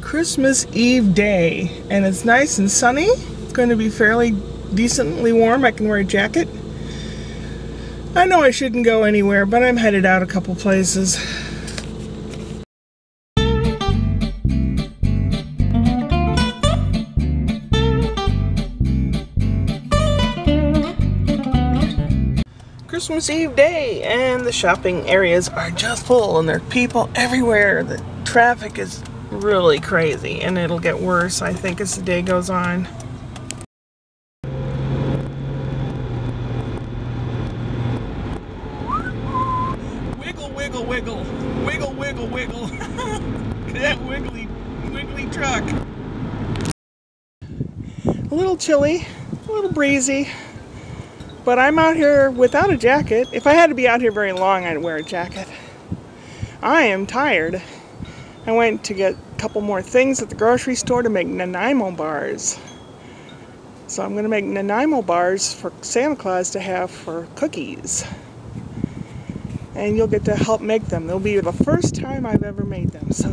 Christmas Eve day, and it's nice and sunny. It's going to be fairly decently warm. I can wear a jacket. I know I shouldn't go anywhere, but I'm headed out a couple places. Christmas Eve day, and the shopping areas are just full, and there are people everywhere. The traffic is really crazy, and it'll get worse, I think, as the day goes on. Wiggle, wiggle, wiggle. Wiggle, wiggle, wiggle. That wiggly truck. A little chilly, a little breezy. But I'm out here without a jacket. If I had to be out here very long, I'd wear a jacket. I am tired. I went to get a couple more things at the grocery store to make Nanaimo bars. So I'm going to make Nanaimo bars for Santa Claus to have for cookies. And you'll get to help make them. They'll be the first time I've ever made them, so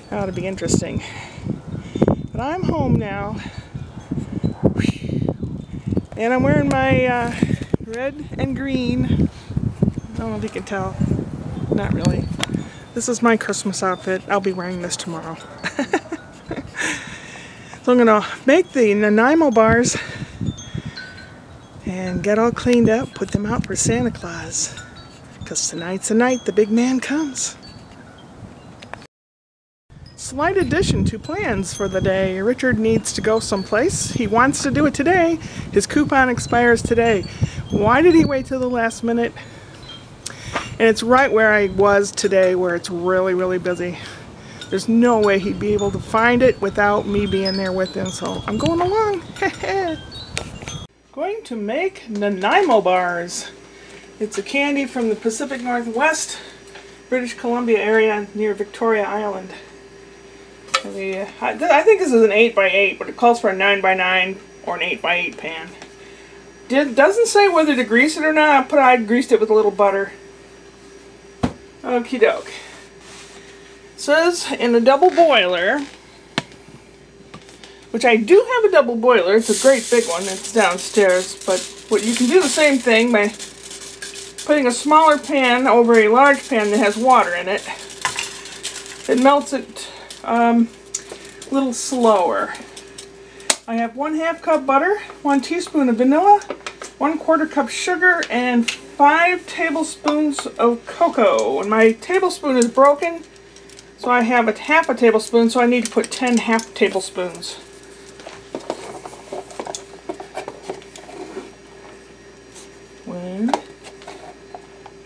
that ought to be interesting. But I'm home now. And I'm wearing my red and green. I don't know if you can tell. Not really. This is my Christmas outfit. I'll be wearing this tomorrow. So I'm going to make the Nanaimo bars and get all cleaned up, put them out for Santa Claus. Because tonight's the night the big man comes. Slight addition to plans for the day. Richard needs to go someplace. He wants to do it today. His coupon expires today. Why did he wait till the last minute? And it's right where I was today, where it's really, really busy. There's no way he'd be able to find it without me being there with him, so I'm going along. Going to make Nanaimo bars. It's a candy from the Pacific Northwest, British Columbia area near Victoria Island. I think this is an 8x8, but it calls for a 9x9 or an 8x8 pan. Doesn't say whether to grease it or not. I greased it with a little butter. Okie doke. Says in a double boiler, which I do have a double boiler. It's a great big one. It's downstairs. But you can do the same thing by putting a smaller pan over a large pan that has water in it. It melts it a little slower. I have 1/2 cup butter, 1 teaspoon of vanilla, 1/4 cup sugar, and 5 tablespoons of cocoa. And my tablespoon is broken, so I have a 1/2 tablespoon, so I need to put 10 1/2 tablespoons. One,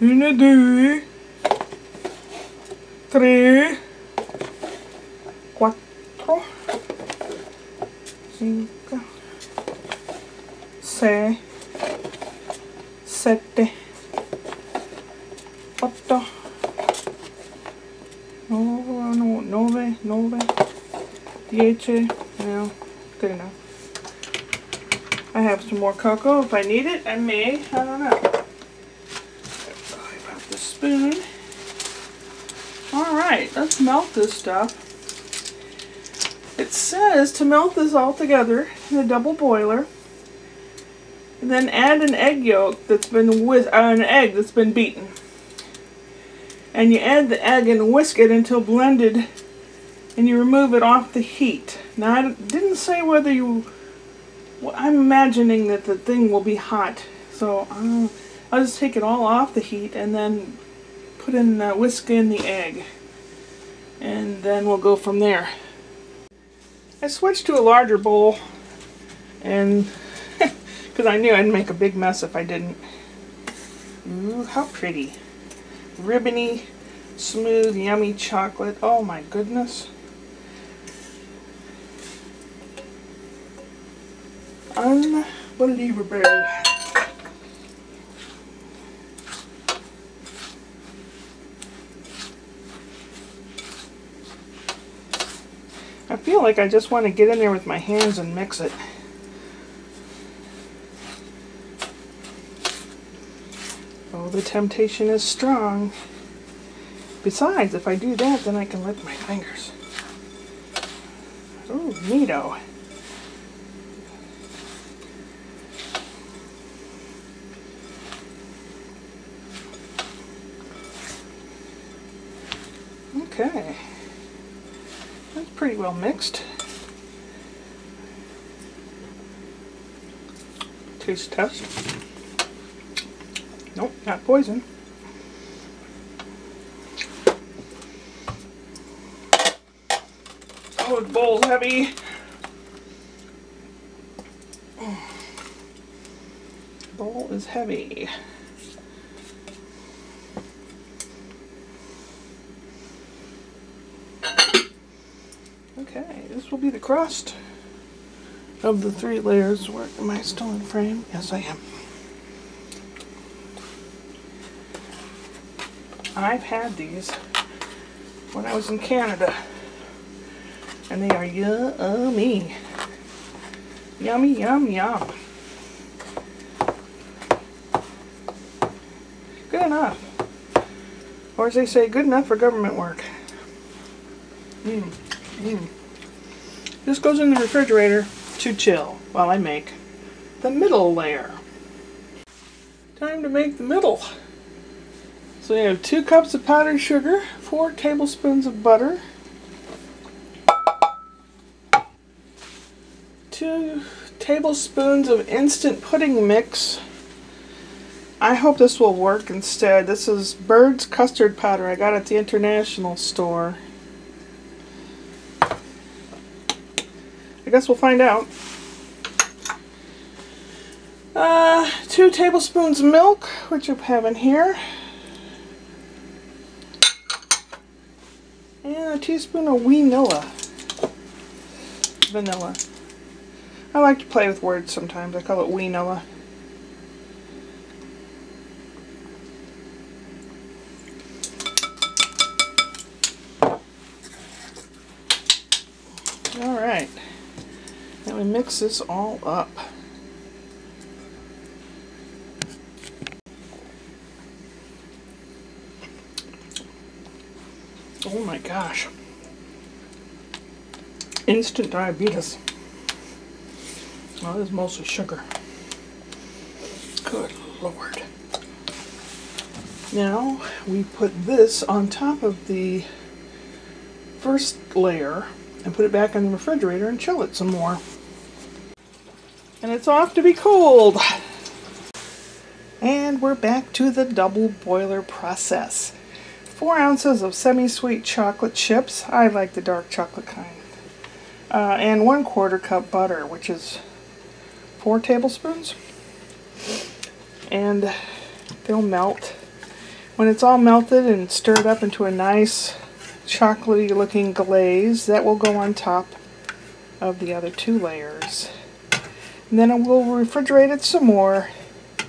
two, 3, 4, 5, 6, 7, 8, 9, 10. Well, good enough. I have some more cocoa if I need it. I may. I don't know. Sorry about the spoon. Alright, let's melt this stuff. It says to melt this all together in a double boiler, and then add an egg yolk that's been an egg that's been beaten. And you add the egg and whisk it until blended, and you remove it off the heat. Now I didn't say whether you. Well, I'm imagining that the thing will be hot, so I'll just take it all off the heat and then put in whisk in the egg, and then we'll go from there. I switched to a larger bowl, and because I knew I'd make a big mess if I didn't. Ooh, how pretty. Ribbony, smooth, yummy chocolate. Oh my goodness. Unbelievable. I feel like I just want to get in there with my hands and mix it. Oh, the temptation is strong. Besides, if I do that, then I can lick my fingers. Ooh, neato. Okay. That's pretty well mixed. Taste test. Nope, not poison. Oh, the bowl's heavy. The bowl is heavy. Okay, this will be the crust of the 3 layers. Where am I still in frame? Yes, I am. I've had these when I was in Canada, and they are yummy. Yummy, yum, yum. Good enough. Or as they say, good enough for government work. This goes in the refrigerator to chill while I make the middle layer. Time to make the middle. So we have 2 cups of powdered sugar, 4 tablespoons of butter, 2 tablespoons of instant pudding mix. I hope this will work instead. This is Bird's custard powder I got at the International store. I guess we'll find out. 2 tablespoons of milk, which I have in here. And a teaspoon of vanilla. I like to play with words sometimes. I call it weanilla. Alright. Now we mix this all up. Oh my gosh. Instant diabetes. Oh, this is mostly sugar. Good Lord. Now we put this on top of the first layer and put it back in the refrigerator and chill it some more. And it's off to be cooled. And we're back to the double boiler process. 4 ounces of semi-sweet chocolate chips. I like the dark chocolate kind. And 1/4 cup butter, which is 4 tablespoons. And they'll melt. When it's all melted and stirred up into a nice chocolatey looking glaze, that will go on top of the other 2 layers. And then we'll refrigerate it some more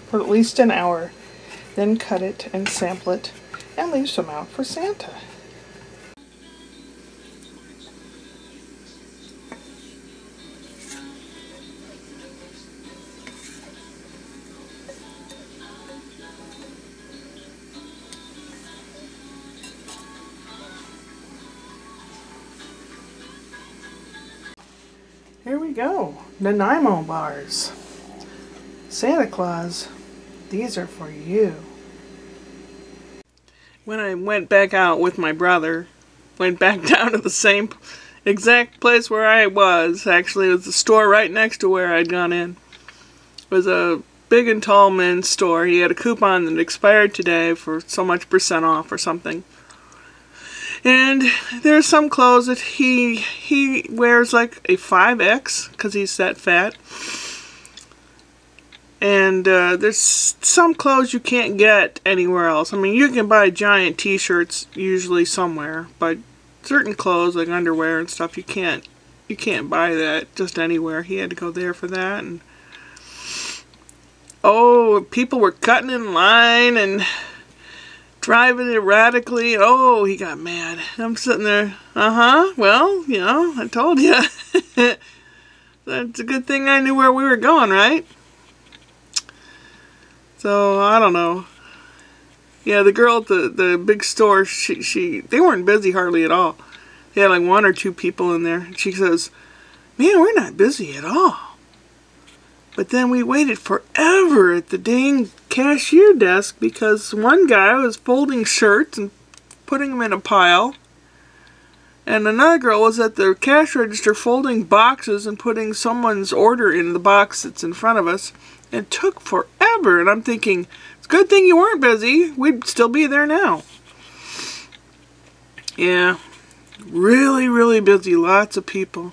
for at least an hour. Then cut it and sample it and leave some out for Santa. Here we go. Nanaimo bars. Santa Claus, these are for you. When I went back out with my brother, went back down to the same exact place where I was. Actually, it was the store right next to where I'd gone in. It was a Big and Tall men's store. He had a coupon that expired today for so much % off or something. And there's some clothes that he wears like a 5X because he's that fat. And there's some clothes you can't get anywhere else. I mean, you can buy giant t-shirts usually somewhere, but certain clothes like underwear and stuff, you can't buy that just anywhere. He had to go there for that. And oh, people were cutting in line and driving erratically. Oh, he got mad. I'm sitting there, well, you know, I told you. That's a good thing I knew where we were going, right? So, I don't know. Yeah, the girl at the big store, they weren't busy hardly at all. They had like 1 or 2 people in there. She says, Man, we're not busy at all. But then we waited forever at the dang cashier desk because one guy was folding shirts and putting them in a pile. And another girl was at the cash register folding boxes and putting someone's order in the box that's in front of us. It took forever. And I'm thinking, it's a good thing you weren't busy. We'd still be there now. Yeah. Really, really busy. Lots of people.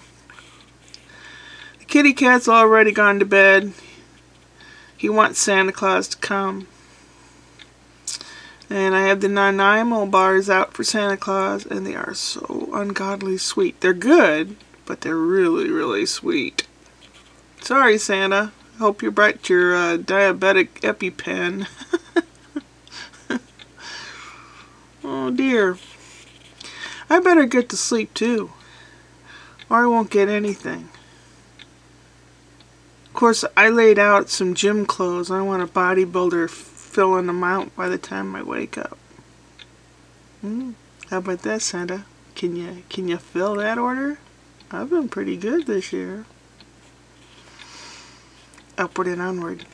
The kitty cat's already gone to bed. He wants Santa Claus to come. And I have the Nanaimo bars out for Santa Claus, and they are so ungodly sweet. They're good, but they're really, really sweet. Sorry, Santa. Hope you brought your diabetic EpiPen. Oh, dear. I better get to sleep, too, or I won't get anything. Of course, I laid out some gym clothes. I want a bodybuilder filling them out by the time I wake up. How about that, Santa? Can you fill that order? I've been pretty good this year. Upward and onward.